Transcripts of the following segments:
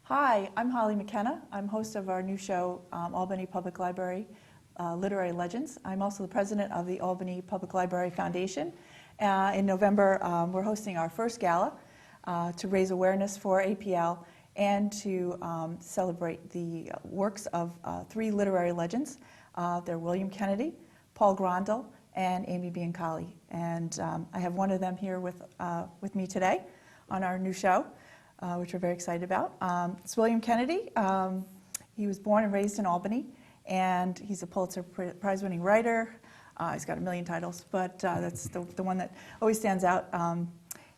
Hi, I'm Holly McKenna. I'm host of our new show, Albany Public Library Literary Legends. I'm also the president of the Albany Public Library Foundation. In November, we're hosting our first gala to raise awareness for APL and to celebrate the works of three literary legends. They're William Kennedy, Paul Grondel, and Amy Biancali. And I have one of them here with me today on our new show, which we're very excited about. It's William Kennedy. He was born and raised in Albany, and he's a Pulitzer Prize winning writer. He's got a million titles, but that's the one that always stands out.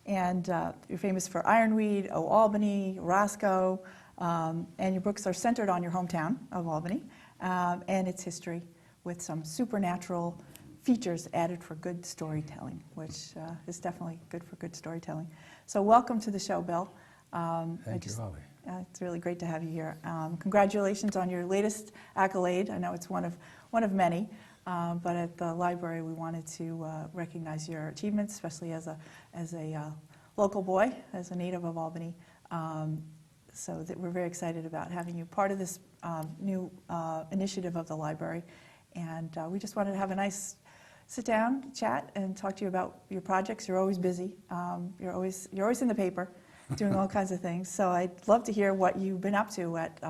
You're famous for Ironweed, Oh Albany, Roscoe, and your books are centered on your hometown of Albany and its history, with some supernatural features added for good storytelling, which is definitely good for good storytelling. So welcome to the show, Bill. Thank you, Holly. It's really great to have you here. Congratulations on your latest accolade. I know it's one of many, but at the library we wanted to recognize your achievements, especially as a local boy, as a native of Albany. So that we're very excited about having you part of this new initiative of the library, and we just wanted to have a nice sit-down chat and talk to you about your projects. You're always busy. You're always in the paper, doing all kinds of things. So I'd love to hear what you've been up to at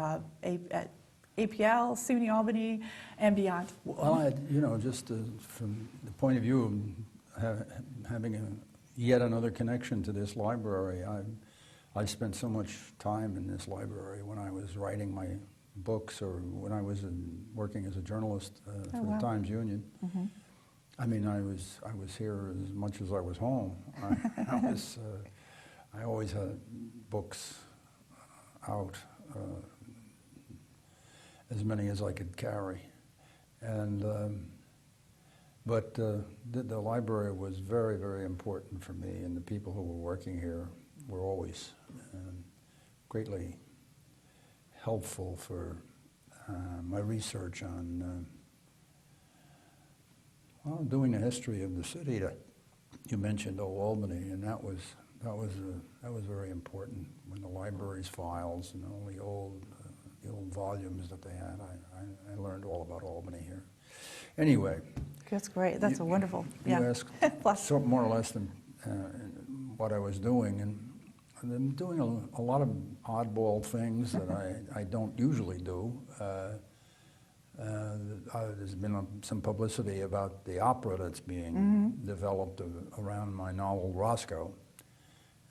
APL, SUNY Albany, and beyond. Well, just from the point of view of having yet another connection to this library, I spent so much time in this library when I was writing my books or when I was working as a journalist for the Times Union. Mm-hmm. I mean, I was here as much as I was home. I always had books out, as many as I could carry, and but the library was very, very important for me, and the people who were working here were always greatly helpful for my research on doing the history of the city. That you mentioned, Albany, and that was very important. When the library's files and all the old volumes that they had, I learned all about Albany here. Anyway, that's great. That's wonderful. You asked something more or less than what I was doing, and I'm doing a lot of oddball things that I don't usually do. There's been some publicity about the opera that's being developed around my novel Roscoe.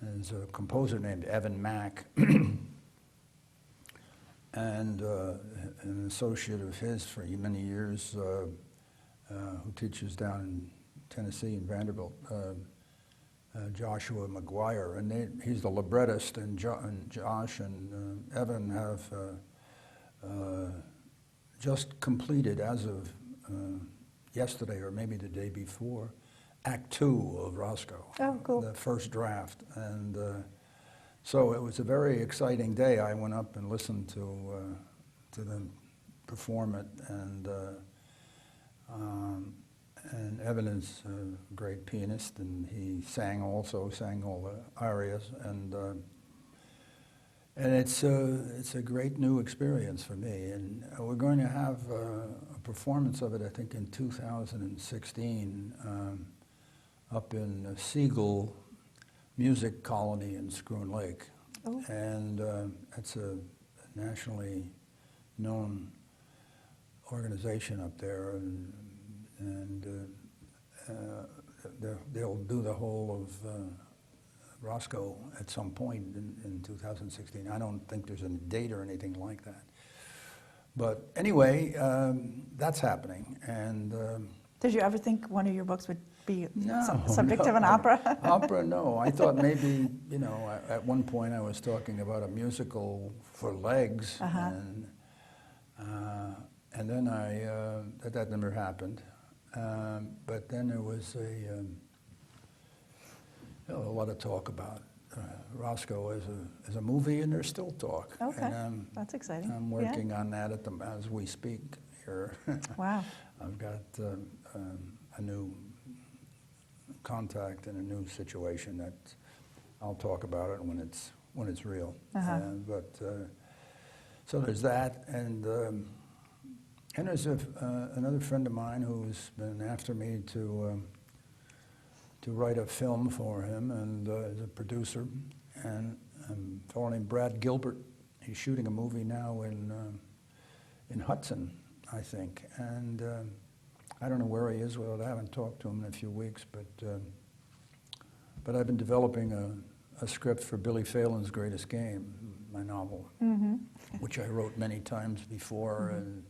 There's a composer named Evan Mack and an associate of his for many years who teaches down in Tennessee in Vanderbilt, Joshua McGuire, and he's the librettist, and Josh and Evan have just completed, as of yesterday or maybe the day before, Act 2 of Roscoe. Oh, cool. The first draft. And so it was a very exciting day. I went up and listened to them perform it, and Evan is a great pianist, and he sang all the arias, and it's a great new experience for me, and we're going to have a performance of it, I think, in 2016 up in Siegel Music Colony in Scroon Lake. Oh. And it's a nationally known organization up there, and they'll do the whole of Roscoe at some point in 2016. I don't think there's a date or anything like that. But anyway, that's happening. And did you ever think one of your books would be subject of an opera? Opera, no. I thought maybe, at one point I was talking about a musical for legs, and then that never happened. But then there was a lot of talk about Roscoe as a movie, and there's still talk. Okay, and that's exciting. I'm working on that as we speak here. Wow. I've got a new contact and a new situation that I'll talk about it when it's real. Uh-huh. But So there's that, and there's another friend of mine who's been after me to write a film for him, and is a producer, and a fellow named Brad Gilbert. He's shooting a movie now in Hudson, I think, and I don't know where he is. Well, I haven't talked to him in a few weeks, but I've been developing a script for Billy Phelan's Greatest Game, my novel, which I wrote many times before, and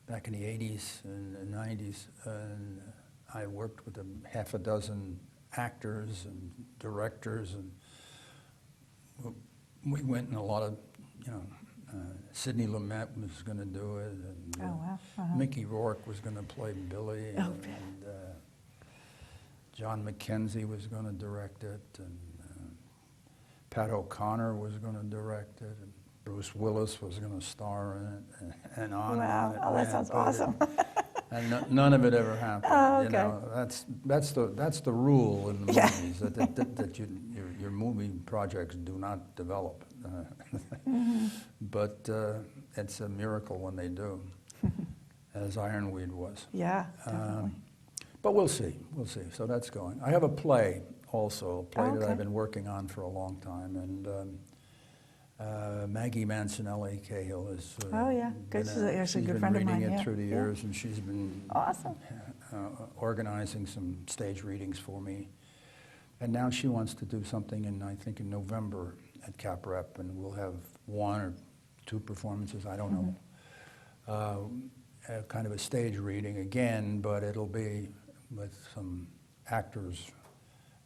back in the 80s and the 90s, and I worked with half a dozen actors and directors, and we went in a lot of, Sidney Lumet was going to do it, and Oh, wow. Mickey Rourke was going to play Billy, Oh, and John McKenzie was going to direct it, and Pat O'Connor was going to direct it, and Bruce Willis was going to star in it, and on Wow. and on. Oh, that sounds awesome. And none of it ever happened. Oh, You okay. know, that's the rule in the Yeah. movies, that your movie projects do not develop. But it's a miracle when they do, as Ironweed was. Yeah, definitely. But we'll see. So that's going. I have a play also, a play that okay. I've been working on for a long time, and Maggie Mancinelli Cahill is. Oh, yeah. Good. She's actually a good friend of She's been mine, reading it yeah. through the Yeah. years, and she's been Awesome. organizing some stage readings for me. And now she wants to do something I think in November at Cap Rep, and we'll have one or two performances, I don't know. Kind of a stage reading again, but it'll be with some actors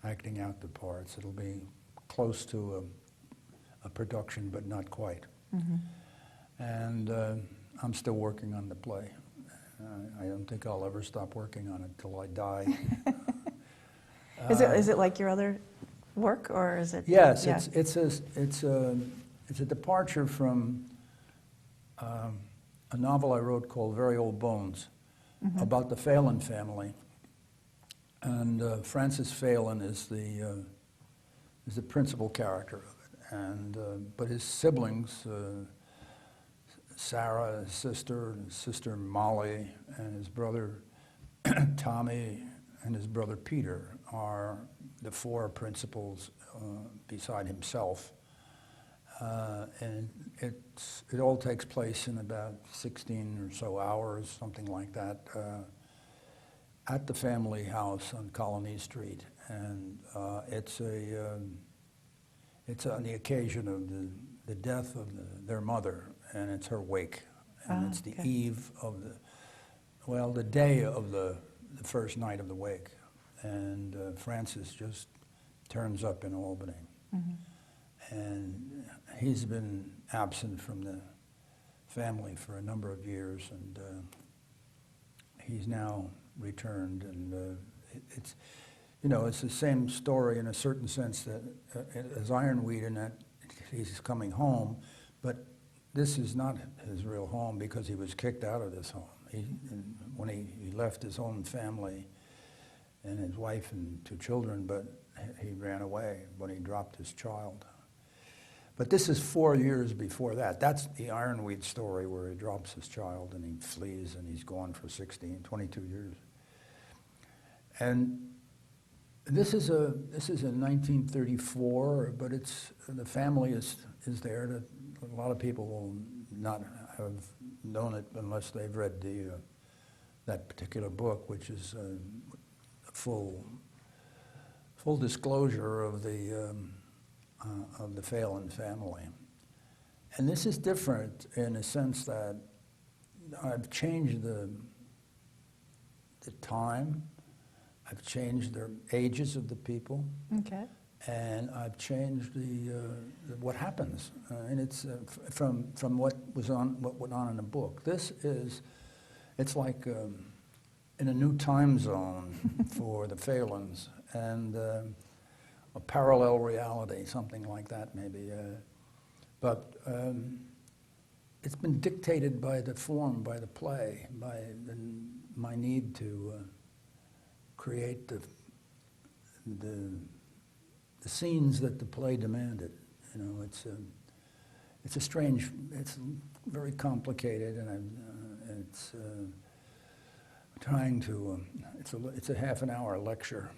acting out the parts. It'll be close to a production, but not quite. And I'm still working on the play. I don't think I'll ever stop working on it till I die. Is it like your other work, or is it? Yes, yeah. it's a departure from a novel I wrote called Very Old Bones, about the Phelan family. And Francis Phelan is the principal character of it, and but his siblings, Sarah, his sister Molly, and his brother Tommy, and his brother Peter are the four principals beside himself. And it all takes place in about 16 or so hours, something like that, at the family house on Colony Street. And it's on the occasion of the death of their mother, and it's her wake. And it's the eve of the day of the first night of the wake. And Francis just turns up in Albany. And he's been absent from the family for a number of years, and he's now returned. And it's the same story in a certain sense that as Ironweed, in that he's coming home, but this is not his real home because he was kicked out of this home. When he left his own family and his wife and two children, but he ran away when he dropped his child. But this is 4 years before that. That's the Ironweed story, where he drops his child and he flees and he's gone for 22 years. And this is in 1934, but the family is there. A lot of people will not have known it unless they've read that particular book, which is a full disclosure of the Phelan family. And this is different in a sense that I've changed the time, I've changed the ages of the people, Okay. and I've changed what happens. And it's from what went on in the book. It's like in a new time zone for the Phelans, and a parallel reality, something like that maybe. But it's been dictated by the form, by the play, by my need to create the scenes that the play demanded. it's a strange, it's very complicated, and it's trying to, it's a half an hour lecture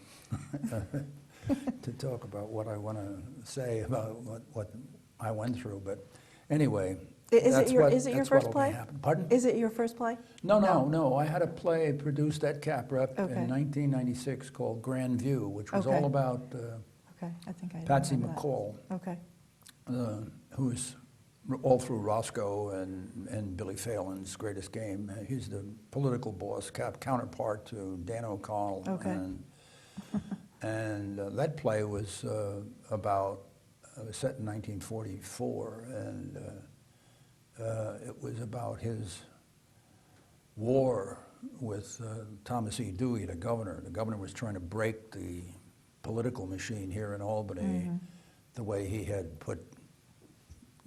to talk about what I want to say about what I went through, but anyway. Is it your first play? Pardon? Is it your first play? No. I had a play produced at CapRep Okay. in 1996 called Grand View, which was Okay. all about Okay, I think I Patsy remember that. McCall, Okay. who's all through Roscoe and Billy Phelan's Greatest Game. He's the political boss, counterpart to Dan O'Connell. Okay. And that play was set in 1944, and it was about his war with Thomas E. Dewey, the governor. The governor was trying to break the political machine here in Albany, the way he had put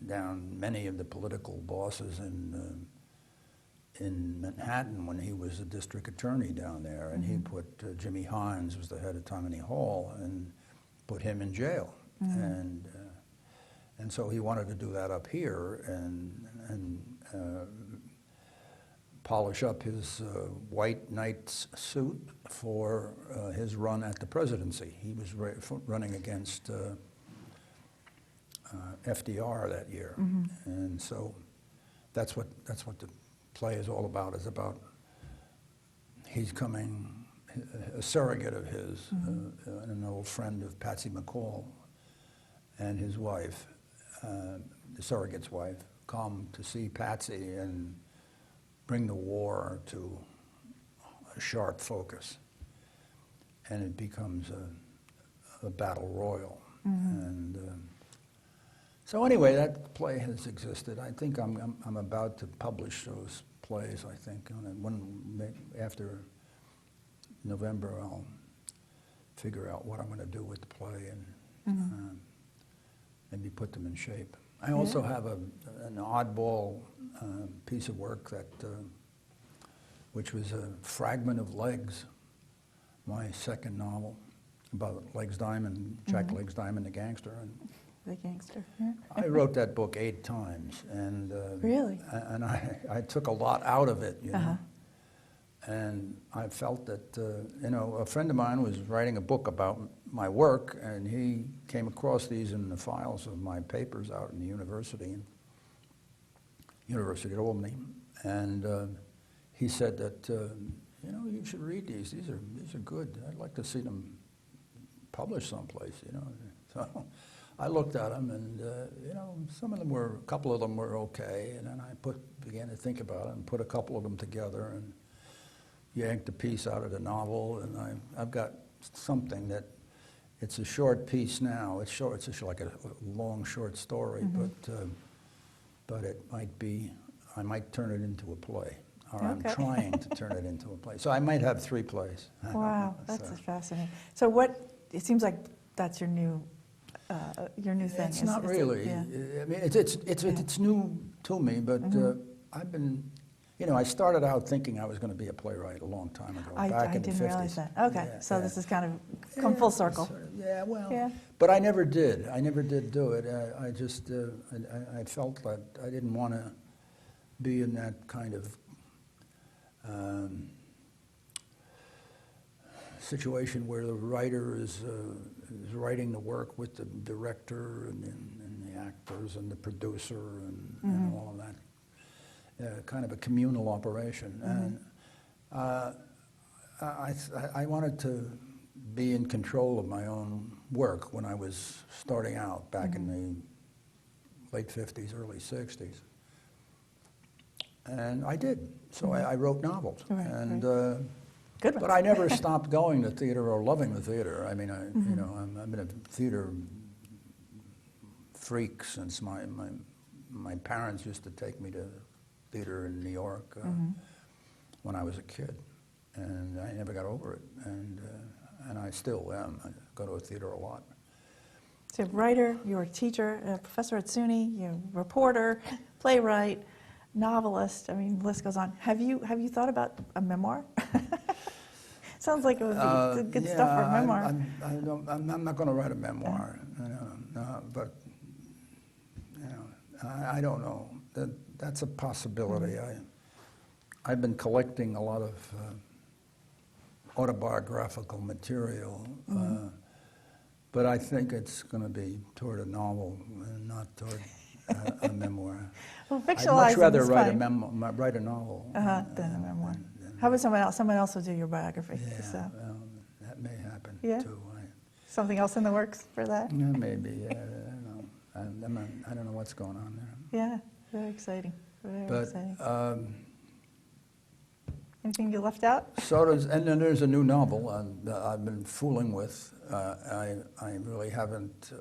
down many of the political bosses in Manhattan when he was a district attorney down there, and he put Jimmy Hines was the head of Tammany Hall and put him in jail, and so he wanted to do that up here and polish up his white knight's suit for his run at the presidency. He was running against FDR that year, and so that's what the play is all about. Is about he's coming, a surrogate of his, an old friend of Patsy McCall, and his wife, the surrogate's wife, come to see Patsy and bring the war to a sharp focus, and it becomes a battle royal. And so anyway, that play has existed. I think I'm about to publish those plays. I think after November, I'll figure out what I'm going to do with the play and maybe put them in shape. I also have an oddball piece of work that, which was a fragment of Legs, my second novel about Legs Diamond, Jack Legs Diamond, the gangster. And The gangster. Yeah. I wrote that book 8 times, and Really? And I took a lot out of it, you know. And I felt that, a friend of mine was writing a book about my work, and he came across these in the files of my papers out in the University at Albany, and he said that, you should read these. These are good. I'd like to see them published someplace, So I looked at them, and a couple of them were okay, and then I began to think about it and put a couple of them together and yanked a piece out of the novel, and I've got something that it's a short piece now. It's short. It's just like a long short story, but it might be. I might turn it into a play, or I'm trying to turn it into a play. So I might have 3 plays. Wow, that's fascinating. So it seems like that's your new thing. It's not really. Yeah. I mean, it's new to me, but I've been. I started out thinking I was going to be a playwright a long time ago, back in the 50s. I didn't realize that. Okay, so this is kind of come full circle. Sort of, but I never did. I never did do it. I just, I felt that I didn't want to be in that kind of situation where the writer is writing the work with the director and the actors and the producer and all of that. Kind of a communal operation, and I wanted to be in control of my own work when I was starting out back in the late 50s, early 60s, and I did. So I wrote novels, Good but I never stopped going to theater or loving the theater. I mean, I've been a theater freak since my parents used to take me to theater in New York when I was a kid, and I never got over it, and I still am. I go to a theater a lot. So, writer, you're a teacher, a professor at SUNY, you're a reporter, playwright, novelist. I mean, the list goes on. Have you thought about a memoir? Sounds like it would be good stuff for a memoir. I'm not going to write a memoir, but I don't know. That's a possibility. I've been collecting a lot of autobiographical material, but I think it's going to be toward a novel and not toward a memoir. Well, I'd fictionalizing much rather is write fine. write a novel Than a memoir. How about someone else? Someone else will do your biography. Yeah, So, well, that may happen Yeah? too. something else in the works for that? Yeah, maybe. I don't know. I don't know what's going on there. Yeah, very exciting. Very But exciting. Anything you left out? and then there's a new novel I've been fooling with. I really haven't.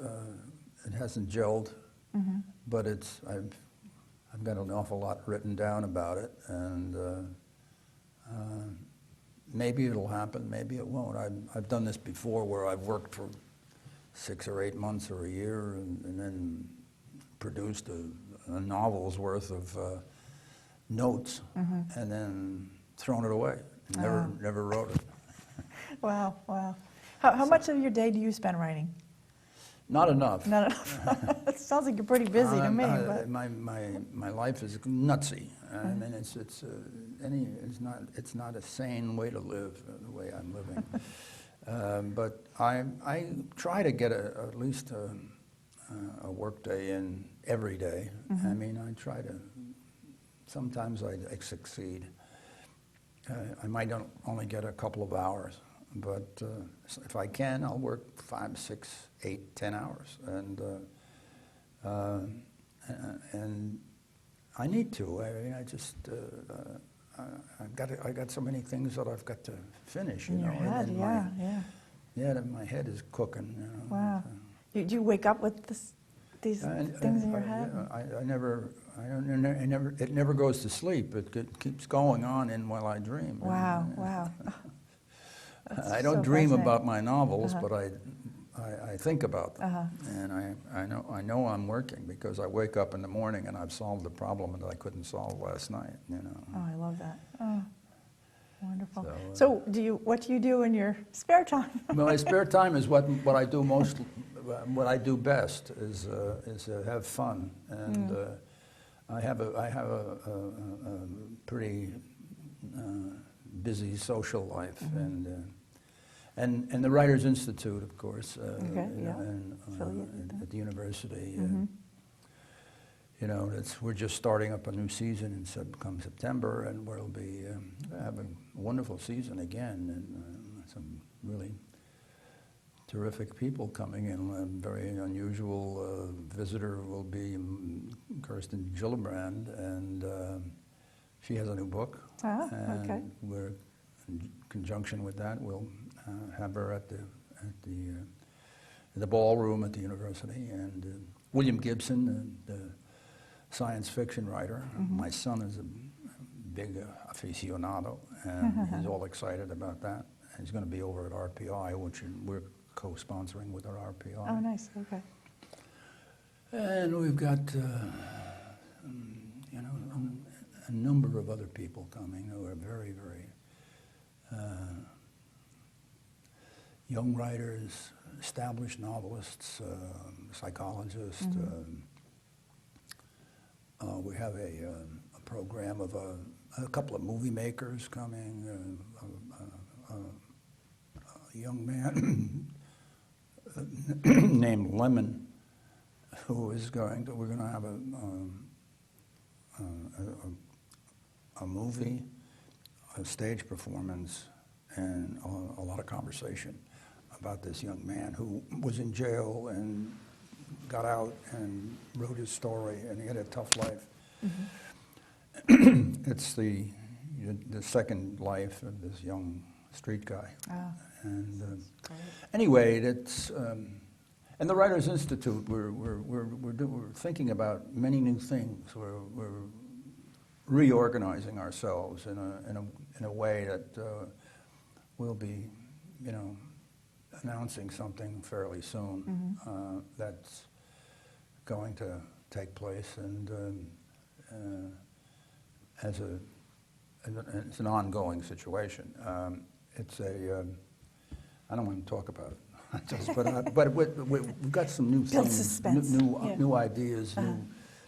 It hasn't gelled, but I've got an awful lot written down about it, and maybe it'll happen, maybe it won't. I've done this before, where I've worked for 6 or 8 months or a year, and then produced a novel's worth of notes, and then thrown it away. Never wrote it. Wow, wow. How much of your day do you spend writing? Not enough. Not enough. It sounds like you're pretty busy to me. But. My life is nutsy. I mean, it's not a sane way to live, the way I'm living. But I try to get at least a work day in every day. I mean, I try to. Sometimes I succeed. I might only get a couple of hours, but if I can, I'll work 5, 6, 8, 10 hours, and I need to. I mean, I got so many things that I've got to finish. In your head, yeah. My head is cooking. You know, wow. Do you wake up with these things in your head? It never goes to sleep. It keeps going on while I dream. Wow, wow. I don't dream about my novels, but I think about them, and I know I'm working because I wake up in the morning and I've solved the problem that I couldn't solve last night. You know. Oh, I love that. Oh, wonderful. So, what do you do in your spare time? Well, my spare time is what I do most. What I do best is have fun, and I have a pretty busy social life, and the Writers Institute, of course, at the university. You know, we're just starting up a new season come September, and we'll be having a wonderful season again, and some really terrific people coming in. A very unusual visitor will be Kirsten Gillibrand, and she has a new book. And okay. We're in conjunction with that. We'll have her at the ballroom at the university, and William Gibson, the science fiction writer. My son is a big aficionado, and he's all excited about that. He's going to be over at RPI, which we're co-sponsoring with our RPI. Oh, nice. Okay. And we've got, a number of other people coming who are very, very young writers, established novelists, psychologists. We have a program of a couple of movie makers coming. A young man named Lemon, who is we're going to have a movie, a stage performance, and a lot of conversation about this young man who was in jail and got out and wrote his story, and he had a tough life. It's the second life of this young street guy. And anyway, it's and the Writers Institute. We're thinking about many new things. We're reorganizing ourselves in a way that we'll be, announcing something fairly soon that's going to take place, and it's an ongoing situation. I don't want to talk about it, but we've got some new things, new ideas,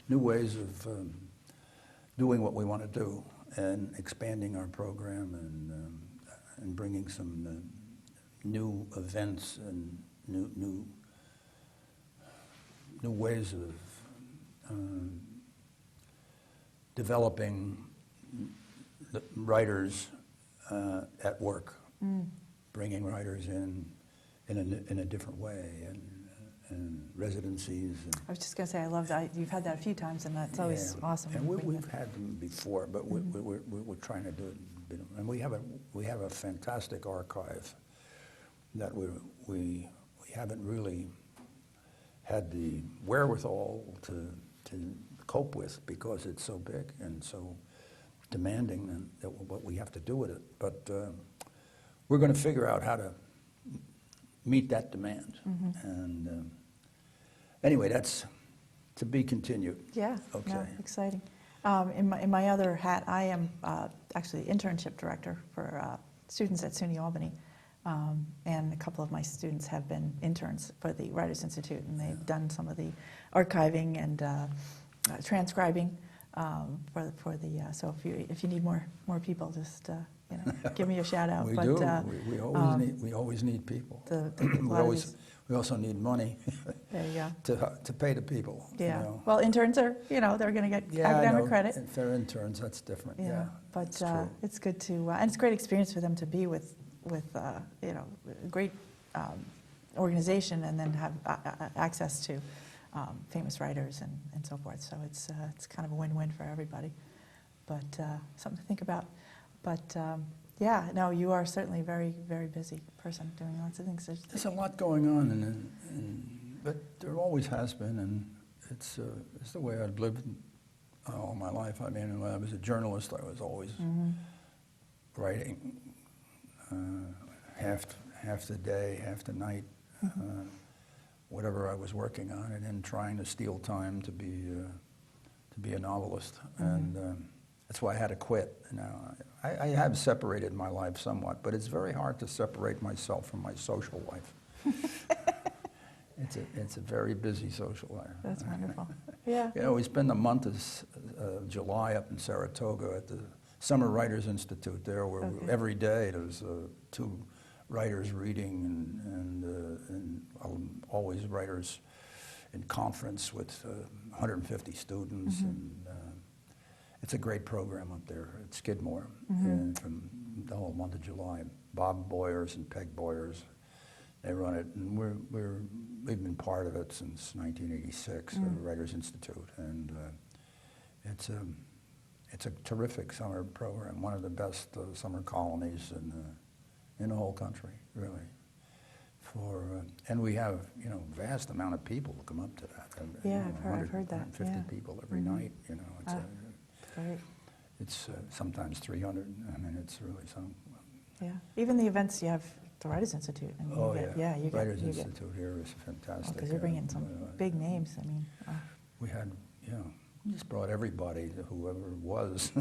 new ways of doing what we want to do and expanding our program and bringing some new events and new ways of developing the writers at work, bringing writers in a different way, and residencies. I was just going to say, I love that. You've had that a few times, and that's always awesome. And we've had them before, but we're trying to do it. And we have a fantastic archive that we haven't really had the wherewithal to cope with, because it's so big and so demanding, and what we have to do with it. But we're going to figure out how to meet that demand. And anyway, that's to be continued. Yeah. Okay. No, exciting. In my other hat, I am actually internship director for students at SUNY Albany. And a couple of my students have been interns for the Writers Institute, and they've done some of the archiving and transcribing for the. So if you need more people, just give me a shout out. We but, do. We always need people. We also need money. There you go. to pay the people. Yeah. You know. Well, interns are they're going to get academic credit. If they're interns, that's different. Yeah. But true. it's good to and it's a great experience for them to be with a great organization, and then have access to famous writers and so forth. So it's kind of a win-win for everybody. But something to think about. But yeah, no, you are certainly a very, very busy person doing lots of things. There's a lot going on, but there always has been, and it's the way I've lived all my life. I mean, when I was a journalist, I was always writing half the day, half the night, whatever I was working on, and then trying to steal time to be a novelist. And that's why I had to quit. Now, I have separated my life somewhat, but it's very hard to separate myself from my social life. It's a very busy social life. That's wonderful. Yeah. We spend the month of July up in Saratoga at the Summer Writers Institute there, where every day there's 2 writers reading, and always writers in conference with 150 students. And it's a great program up there at Skidmore, and from the whole month of July. Bob Boyers and Peg Boyers, they run it, and we've been part of it since 1986, the Writers Institute, and it's a terrific summer program, one of the best summer colonies in the whole country, really. And we have vast amount of people who come up to that. I've heard that. 150 people every night. It's great. It's sometimes 300. I mean, it's really something. Yeah, even the events you have, the Writers Institute. I mean, Writers Institute here is fantastic. Because you're bringing some big names. I mean, we had, we just brought everybody, whoever it was.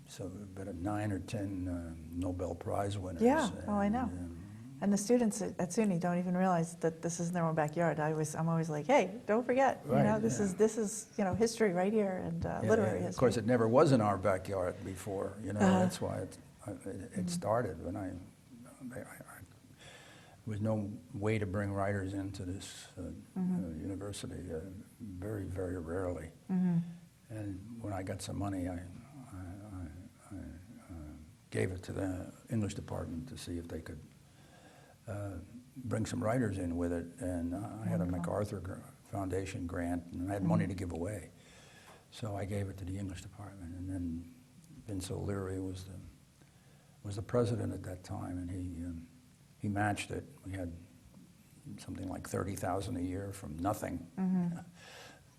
So we've got 9 or 10 Nobel Prize winners. Yeah. I know. And the students at SUNY don't even realize that this isn't their own backyard. I'm always like, hey, don't forget, this is history right here, and literary history. Of course, it never was in our backyard before. That's why it started when there was no way to bring writers into this university. Very, very rarely. And when I got some money, I gave it to the English department to see if they could bring some writers in with it, and I had a MacArthur Foundation grant, and I had money to give away. So I gave it to the English department, and then Vince O'Leary was the president at that time, and he matched it. We had something like $30,000 a year from nothing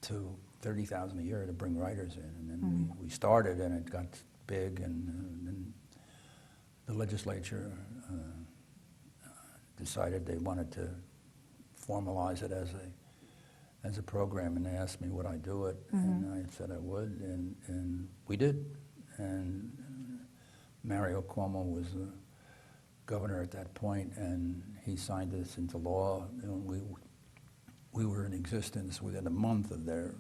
to $30,000 a year to bring writers in, and then we started, and it got big, and then the legislature decided they wanted to formalize it as a program, and they asked me would I do it, and I said I would, and we did. And Mario Cuomo was the governor at that point, and he signed this into law. We were in existence within a month of their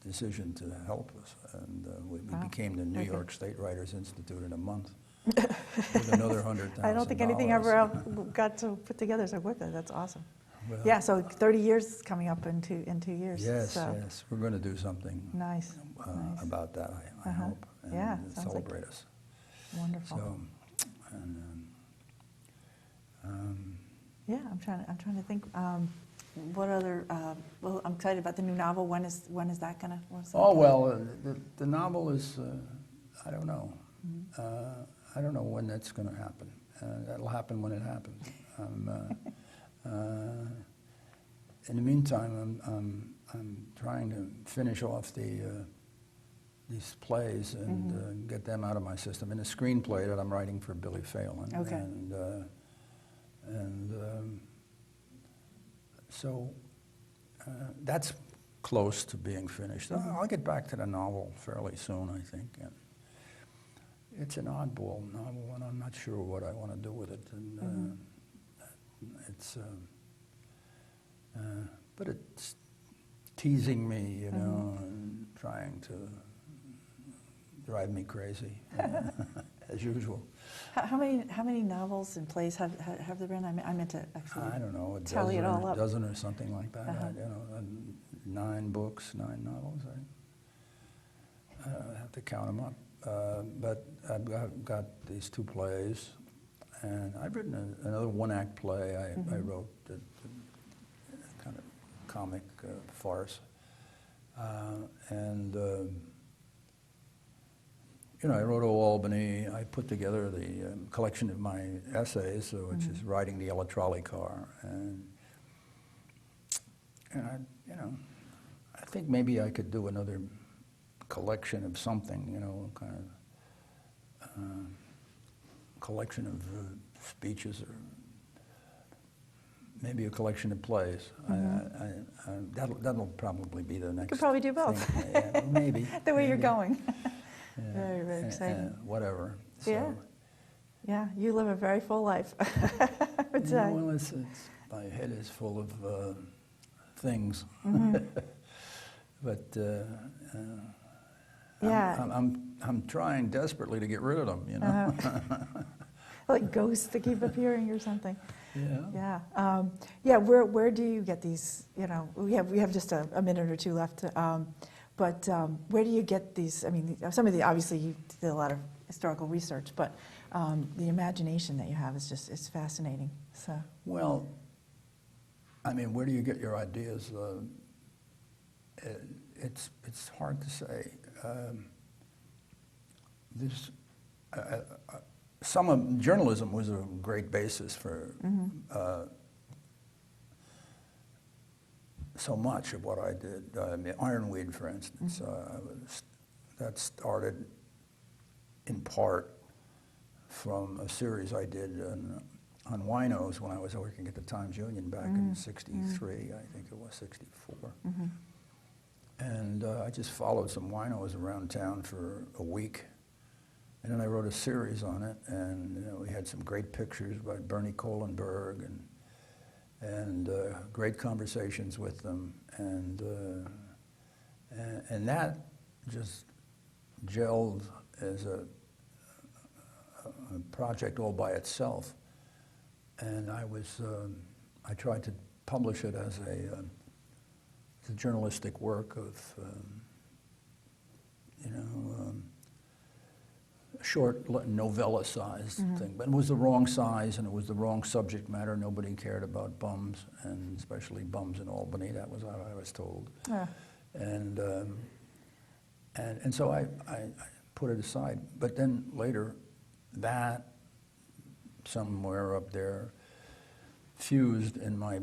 decision to help us, and we Wow. became the New Okay. York State Writers Institute in a month with another $100,000. I don't think anything ever else got to put together so quickly. That's awesome. Well, Yeah, so 30 years is coming up in 2 years. Yes, so. yes, we're going to do something Nice. Nice. about that, I hope, and Yeah, sounds celebrate us. Wonderful. So, and, Yeah, I'm trying to think. What other? Well, I'm excited about the new novel. When is that gonna? The novel is, I don't know. Mm-hmm. I don't know when that's going to happen. That'll happen when it happens. In the meantime, I'm trying to finish off these plays and get them out of my system. And a screenplay that I'm writing for Billy Phelan. Okay. So that's close to being finished. I'll get back to the novel fairly soon, I think. And it's an oddball novel, and I'm not sure what I want to do with it. And but it's teasing me, you know, and trying to drive me crazy, as usual. How many novels and plays have there been? I meant to actually. I don't know, tally it all up. a dozen or something like that. Uh-huh. 9 books, 9 novels. I have to count them up. But I've got these 2 plays, and I've written another one-act play I wrote, a kind of comic farce. I wrote Albany. I put together the collection of my essays, which is Riding the Yellow Trolley Car, and I think maybe I could do another collection of something, kind of collection of speeches, or maybe a collection of plays. That'll probably be the next. You could probably do both. thing. Yeah, maybe. The way maybe. you're going. Yeah. Very, very exciting. Whatever. Yeah. Yeah, you live a very full life, I would say. Well, my head is full of things. But Yeah. I'm trying desperately to get rid of them, Like ghosts that keep appearing or something. Yeah. Yeah. Where do you get these? We have just a minute or 2 left. But where do you get these? I mean, some of the, obviously you did a lot of historical research, but the imagination that you have is it's fascinating. So. Well, I mean, where do you get your ideas? It's hard to say. Some of journalism was a great basis for so much of what I did. Ironweed, for instance, that started in part from a series I did on winos when I was working at the Times-Union back in '63, I think it was '64. And I just followed some winos around town for a week. And then I wrote a series on it, and we had some great pictures by Bernie Kohlenberg and great conversations with them, and that just gelled as a project all by itself. And I tried to publish it as a journalistic work of short novella-sized thing, but it was the wrong size and it was the wrong subject matter. Nobody cared about bums, and especially bums in Albany. That was what I was told. Yeah. And so I put it aside. But then later, that somewhere up there fused in my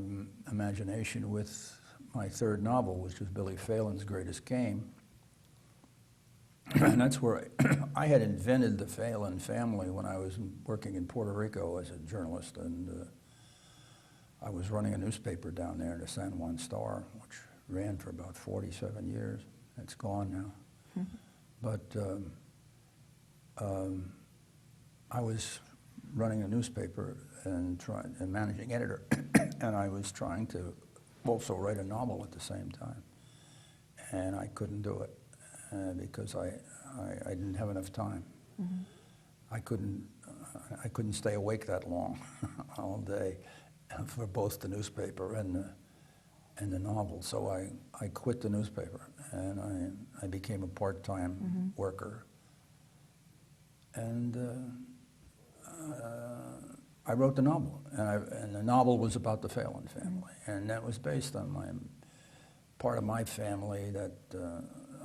imagination with my 3rd novel, which was Billy Phelan's Greatest Game. And that's where I had invented the Phelan family when I was working in Puerto Rico as a journalist, and I was running a newspaper down there, the San Juan Star, which ran for about 47 years. It's gone now. But I was running a newspaper and managing editor, and I was trying to also write a novel at the same time. and I couldn't do it because I didn't have enough time. Mm-hmm. I couldn't stay awake that long all day for both the newspaper and the novel. So I quit the newspaper and I became a part-time Mm-hmm. worker. And I wrote the novel, and the novel was about the Phelan family, and that was based on part of my family that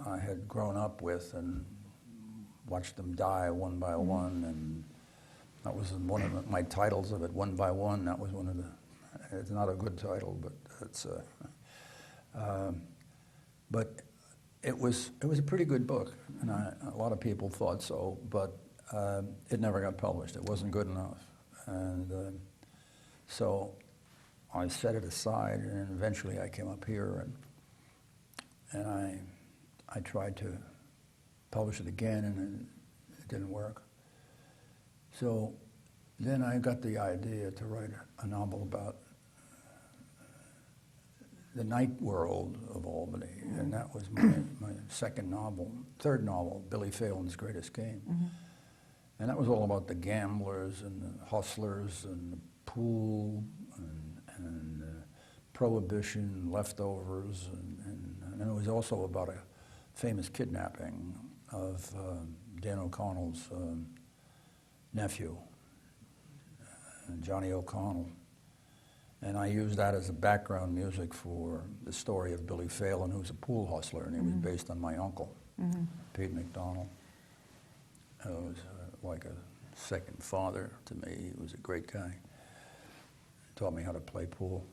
I had grown up with and watched them die one by one, and that was one of my titles of it, One by One. That was one of the, it's not a good title, but it's, but it was a pretty good book, and a lot of people thought so, but it never got published. It wasn't good enough. And so I set it aside, and eventually I came up here, and I tried to publish it again, and it didn't work. So then I got the idea to write a novel about the night world of Albany, and that was my third novel, Billy Phelan's Greatest Game. Mm-hmm. And that was all about the gamblers and the hustlers and the pool and prohibition, leftovers, and it was also about a famous kidnapping of Dan O'Connell's nephew, Johnny O'Connell. And I used that as a background music for the story of Billy Phelan, who's a pool hustler, and he was based on my uncle, Pete McDonald. Who was like a second father to me. He was a great guy. Taught me how to play pool.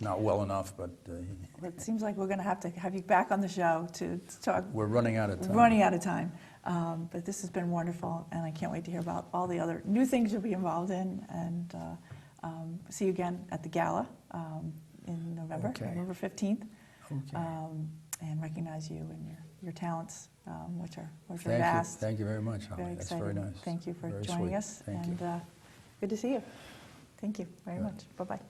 Not well enough, but... Well, it seems like we're going to have you back on the show to talk. We're running out of time. Running out of time. But this has been wonderful, and I can't wait to hear about all the other new things you'll be involved in, and see you again at the gala in November, Okay. November 15th, Okay. and recognize you and your talents, which are Thank vast. you. Thank you very much, Holly. Very That's exciting. very nice. Thank you for Very joining sweet. us, Thank and you. good to see you. Thank you very Good. much. Bye-bye.